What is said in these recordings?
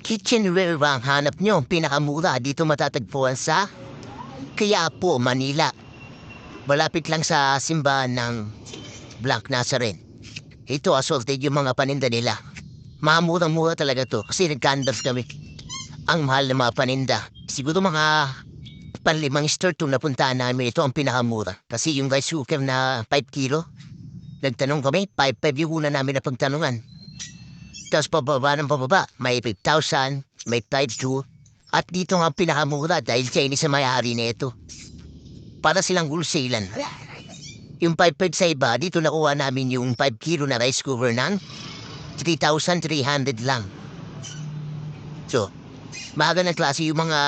Kitchenware ba ang hanap nyo? Pinakamura dito matatagpuan sa Quiapo, Manila. Malapit lang sa simbahan ng Black Nazarene. Ito assorted yung mga paninda nila. Mamurang-mura talaga to kasi nagkandals kami. Ang mahal ng mga paninda. Siguro mga panlimang store to napuntaan namin. Ito ang pinakamura. Kasi yung rice cooker na 5 kilo, nagtanong kami, 5-5 yung una namin na pagtanungan. Tapos pababa, may 5,000, may 5,200. At dito nga ang pinakamura dahil Chinese ang may-ari na ito. Para silang wholesalan. Yung 5,500 sa iba, dito nakuha namin yung 5 kilo na rice cooker ng 3,300 lang. So, magandang klase yung mga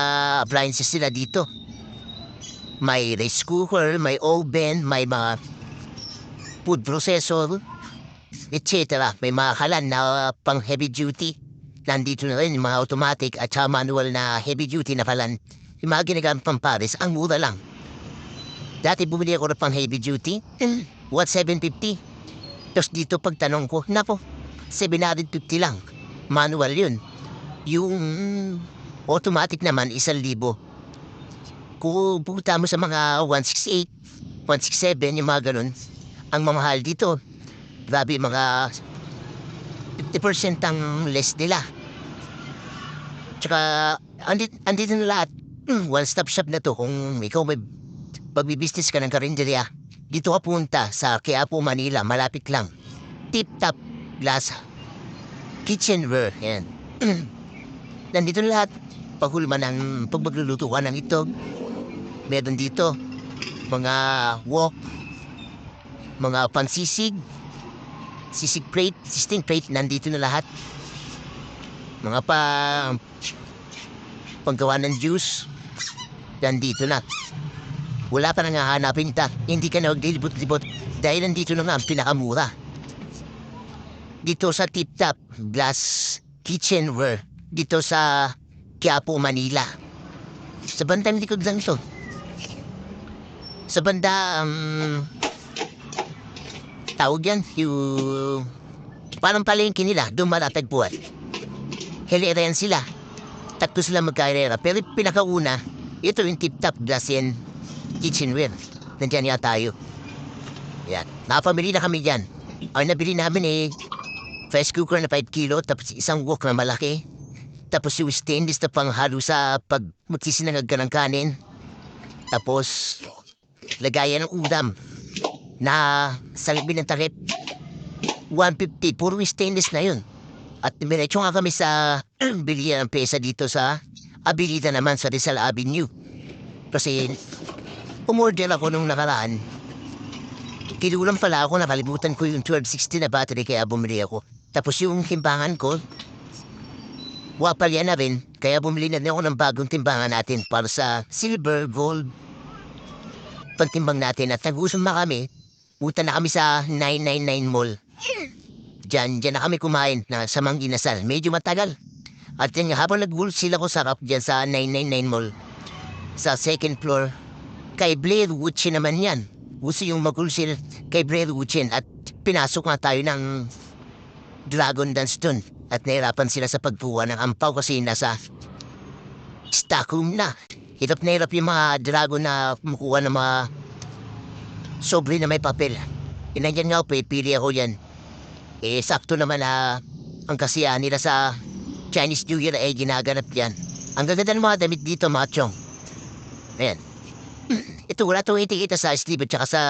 appliances nila dito. May rice cooker, may oven, may mga food processor, etc. May mga kalan na pang heavy duty. Nandito na rin yung mga automatic at manual na heavy duty na kalan. Yung mga ginagamit pang pares, ang mura lang. Dati bumili ako na pang heavy duty, what, 750? Tapos dito pagtanong ko, napo, 750 lang. Manual yun. Yung automatic naman, 1,000. Kung pupunta mo sa mga 168, 167, yung mga ganun, ang mamahal dito, grabe mga 50% ang less nila. Tsaka, andito na lahat. One-stop shop na to. Kung ikaw may pagbibusiness ka ng karinderya, dito ka punta sa Quiapo, Manila. Malapit lang. Tip-top glass kitchenware. Yan. Nandito na lahat. Paghulma ng pagmagluluto ka ng itlog. Meron dito mga wok, mga pansisig, sisig plate, sisting plate, nandito na lahat. Mga paggawa ng juice, nandito na. Wala pa nang hahanapin ta. Hindi ka na maglilibot-libot dahil nandito na nga ang pinakamura. Dito sa Tip Top Glass Kitchenware. Dito sa Quiapo, Manila. Sa bandang likod lang ito. Sa banda, tawag yan, yung parang palengke nila, doon matatagpuan. Hilera yan sila. Tatlo sila magkairera. Pero pinakauna, ito yung Tip Top Glass yan kitchenware. Nandiyan nga tayo. Yan. Nakapamili na kami dyan. Ang nabili namin rice cooker na 5 kilo, tapos isang wok na malaki. Tapos yung stainless na panghalo sa pag magsisinangag ka ng kanin. Tapos, lagayan ng udam na sa labi ng takip. 150. Puro stainless na yun. At miretso nga kami sa bilihan ng pesa dito sa Abilida naman sa Rizal Avenue. Kasi umorder ako nung nakaraan. Kinulang pala ako, nakalimutan ko yung 1260 na battery kaya bumili ako. Tapos yung timbangan ko, wapalya na rin, kaya bumili na rin ako ng bagong timbangan natin para sa silver, gold. Pagtimbang natin at nag-usap na kami, punta na kami sa 999 Mall. Diyan na kami kumain na sa Manginasal. Medyo matagal. At yan nga, habang nag-wholesale ako sarap dyan sa 999 Mall. Sa second floor, kay Blair Wuchin naman yan. Gusto yung mag-wholesale kay Blair Wuchin at pinasok nga tayo ng Dragon Dance dun. At nahirapan sila sa pagbuwa ng ampaw kasi nasa stockroom na. Hirap na hirap yung mga dragon na kumukuha ng mga sobre na may papel. Inanyan nga ako, pili ako yan. Sakto naman na ang kasiyahan nila sa Chinese New Year ay ginaganap yan. Ang gaganda ng mga damit dito, mga chong. Ayan. Ito, wala itong itikita sa sleeve at saka sa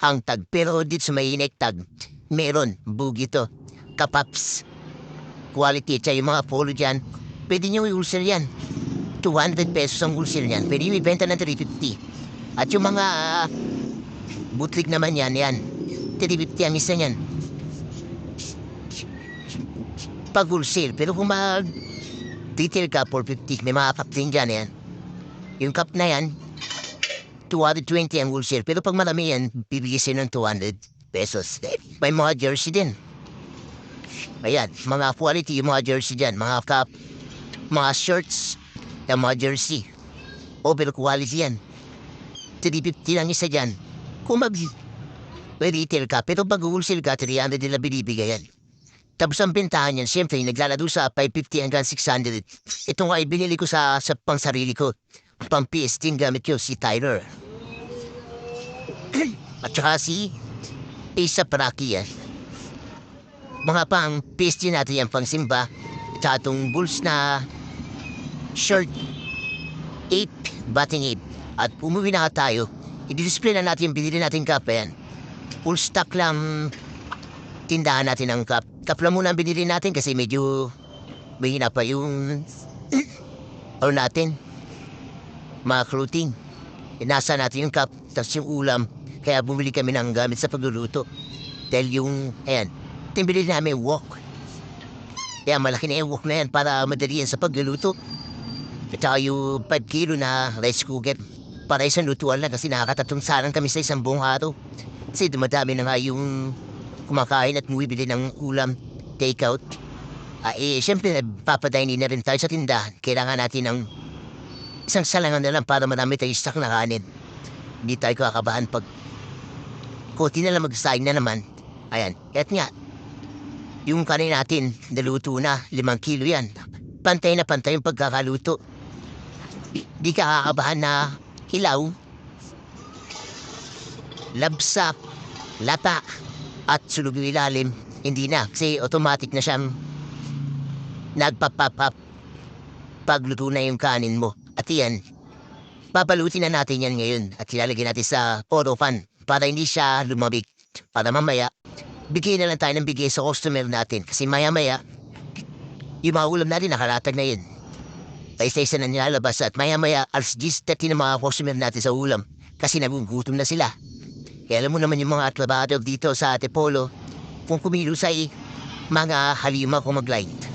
hangtag. Pero dito sa may nektag, meron. Bugi to. Kapaps. Quality. Tsaka yung mga polo dyan, pwede nyo i-wholesale yan. 200 pesos ang wholesale yan. Pwede nyo ibenta ng 350. At yung mga bootleg naman yan, 350 ang isa yan. Pag wholesale. Pero kung mag-retail ka, 450. May mga cup din dyan yan. Yung cup na yan, 220 ang wholesale. Pero pag marami yan, bibigisin ng 200 pesos. May mga jersey din. Ayan, mga quality yung mga jersey dyan. Mga cup, mga shirts, yung mga jersey. Over quality yan. 350 lang isa dyan. Kung may retail ka, pero pag wholesale ka, 300 nila binibigayan. Tapos ang bentahan niyan, siyempre, naglalaro sa 550 hanggang 600. Ito nga ay binili ko sa pang sarili ko. Pang PS10 gamit ko si Tyler. At saka si Asa Paraki. Mga pang PSG natin yan, pang simba. At saka itong Bulls na short 8, batting 8. At umuwi na nga tayo. I-display na natin yung binili natin cup. Ayan. Full stock lang tindahan natin ng cup. Cup lang muna ang binili natin kasi medyo mahina pa yung ano natin. Mga clothing. Inasa natin yung cup, tapos yung ulam. Kaya bumili kami ng gamit sa pagluluto. Dahil yung, ayan, timbili namin wok. Kaya malaki na yung wok na yan para madali yan sa pagluluto. At saka yung 5 kilo na rice cooker. Para isang lutuan lang kasi nakakatatong sarang kami sa isang buong araw. Kasi dumadami na nga yung kumakain at bumibili ng ulam, take out. Siyempre, nagpapadainin na rin tayo sa tindahan. Kailangan natin ng isang salangan na lang para marami tayong stock na kanin. Hindi tayo kakabahan pag konti na lang mag-sign na naman. Ayan, kahit nga, yung kanin natin, naluto na, 5 kilo yan. Pantay na pantay yung pagkakaluto. Di ka kakabahan na hilaw, labsak, lata, at sulog yung ilalim. Hindi na, kasi automatic na siyang nagpapapap pagluto na yung kanin mo. At yan, papalutin na natin yan ngayon at ilalagay natin sa oro fan para hindi siya lumabig. Para mamaya, bigay na lang tayo ng bigay sa customer natin. Kasi maya-maya, yung mga ulam natin nakalatag na yun. Paisa-isa na nilalabas at maya-maya, alas 10:30 ng mga customer natin sa ulam. Kasi nagugutom na sila. Kaya alam mo naman yung mga trabador dito sa Antipolo, kung kumilos ay mga halima kung mag-light.